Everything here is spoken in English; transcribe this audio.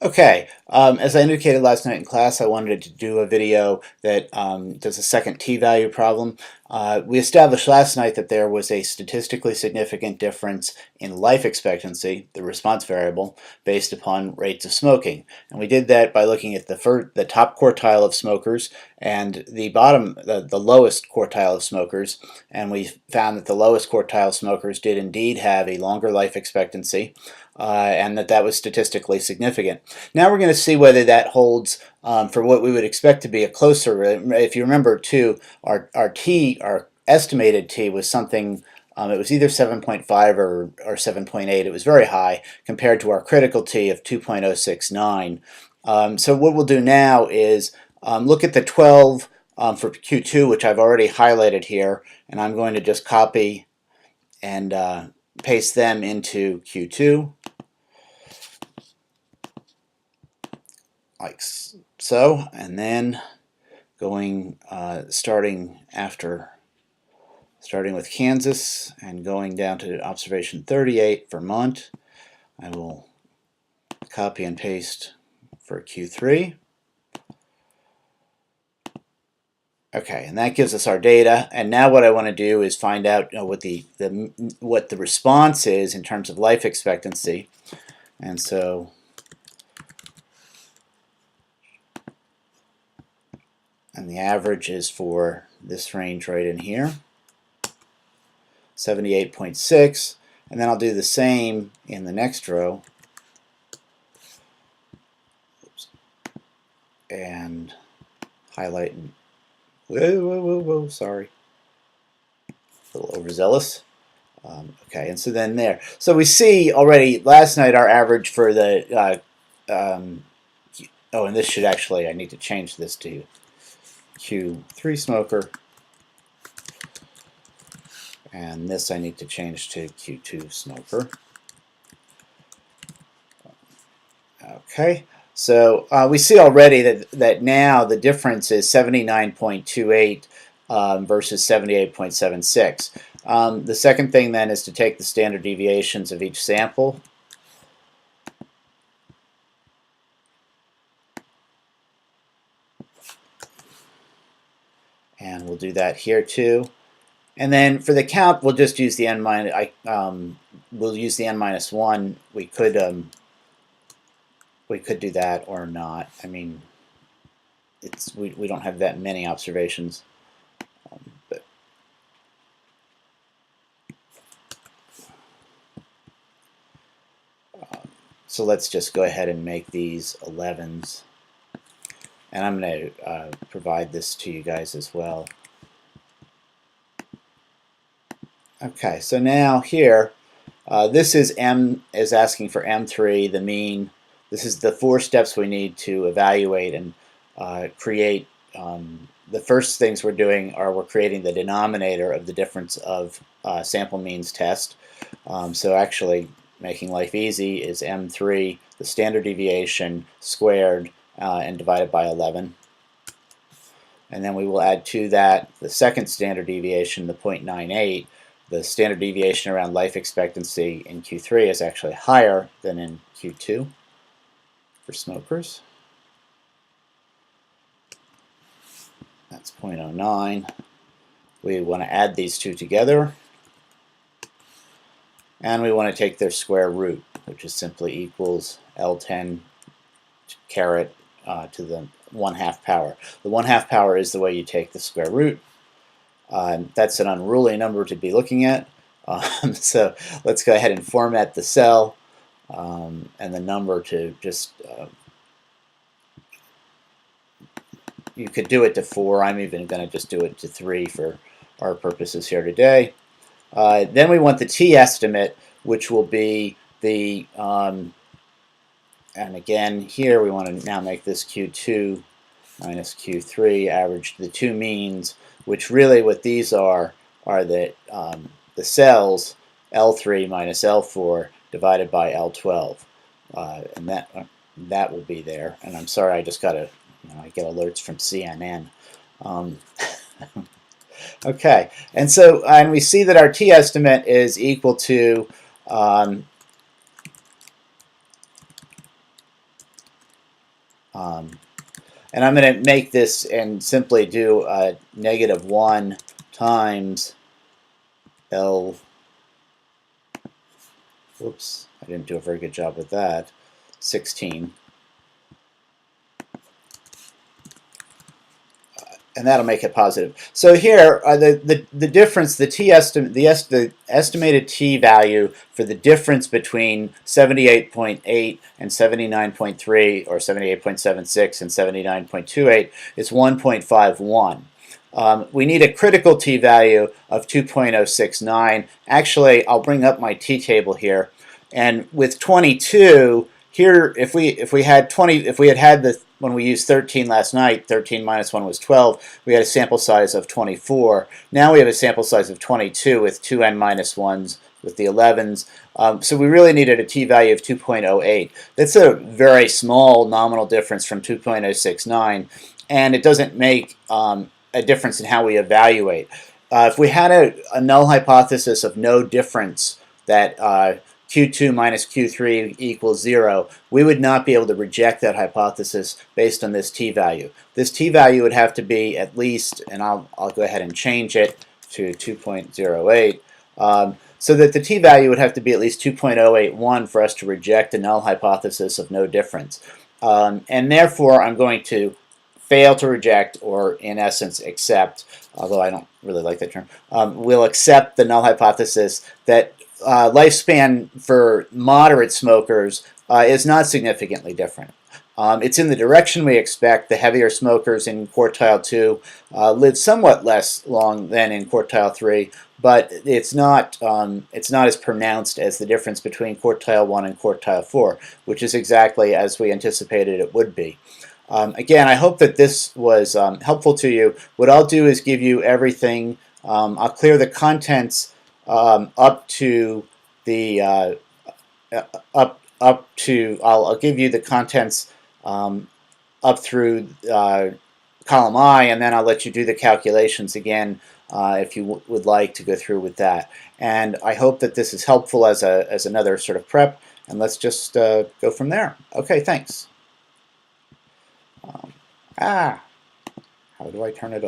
Okay, as I indicated last night in class, I wanted to do a video that does a second t-value problem. We established last night that there was a statistically significant difference in life expectancy, the response variable, based upon rates of smoking. And we did that by looking at the top quartile of smokers and the lowest quartile of smokers. And we found that the lowest quartile smokers did indeed have a longer life expectancy. And that was statistically significant. Now we're going to see whether that holds for what we would expect to be a closer. If you remember, too, our estimated t was something. It was either 7.5 or 7.8. It was very high compared to our critical t of 2.069. So what we'll do now is look at the 12 for Q2, which I've already highlighted here, and I'm going to just copy and paste them into Q2. Like so, and then going starting with Kansas and going down to observation 38, Vermont. I will copy and paste for Q3. Okay, and that gives us our data. And now what I want to do is find out what the response is in terms of life expectancy. And so the average is for this range right in here, 78.6, and then I'll do the same in the next row. Oops. And highlight and whoa, sorry, a little overzealous. Okay, and so then there. So we see already last night our average for the oh, and this should actually, I need to change this to Q3 smoker, and this I need to change to Q2 smoker. Okay, so we see already that now the difference is 79.28 versus 78.76. The second thing then is to take the standard deviations of each sample. And we'll do that here too. And then for the count, we'll just use the n minus. We'll use the n minus 1. We could do that or not. I mean, we don't have that many observations, but so let's just go ahead and make these 11s. And I'm going to provide this to you guys as well. Okay, so now here, this is asking for M3, the mean. This is the 4 steps we need to evaluate and create. The first things we're doing are we're creating the denominator of the difference of sample means test. So actually making life easy is M3, the standard deviation squared and divided by 11. And then we will add to that the second standard deviation, the 0.98. The standard deviation around life expectancy in Q3 is actually higher than in Q2 for smokers. That's 0.09. We want to add these two together. And we want to take their square root, which is simply equals L10 caret to the 1/2 power. The 1/2 power is the way you take the square root. That's an unruly number to be looking at. So let's go ahead and format the cell and the number to just, you could do it to 4. I'm even going to just do it to 3 for our purposes here today. Then we want the t-estimate, which will be the, and again here we want to now make this Q2 minus Q3 average the two means, which really what these are the cells L3 minus L4 divided by L12, and that will be there. And I'm sorry, I just got to, I get alerts from CNN. Okay, and we see that our t-estimate is equal to And I'm going to make this and simply do -1 times L. Whoops, I didn't do a very good job with that. 16. And that'll make it positive. So here, the difference, the estimated t value for the difference between 78.8 and 79.3, or 78.76 and 79.28, is 1.51. We need a critical t value of 2.069. Actually, I'll bring up my t table here, and with 22 here, if we had 20, if we had the, when we used 13 last night, 13 minus 1 was 12, we had a sample size of 24. Now we have a sample size of 22 with 2n minus 1s with the 11s. So we really needed a t-value of 2.08. That's a very small nominal difference from 2.069, and it doesn't make a difference in how we evaluate. If we had a null hypothesis of no difference, that Q2 minus Q3 equals 0, we would not be able to reject that hypothesis based on this t-value. This t-value would have to be at least, and I'll go ahead and change it to 2.08, so that the t-value would have to be at least 2.081 for us to reject a null hypothesis of no difference. And therefore, I'm going to fail to reject, or in essence accept, although I don't really like that term, we'll accept the null hypothesis that lifespan for moderate smokers is not significantly different. It's in the direction we expect. The heavier smokers in quartile 2 live somewhat less long than in quartile 3, but it's not as pronounced as the difference between quartile 1 and quartile 4, which is exactly as we anticipated it would be. Again, I hope that this was helpful to you. What I'll do is give you everything. I'll clear the contents up to the I'll give you the contents up through column I, and then I'll let you do the calculations again if you would like to go through with that. And I hope that this is helpful as another sort of prep, and let's just go from there. Okay, thanks. How do I turn it off?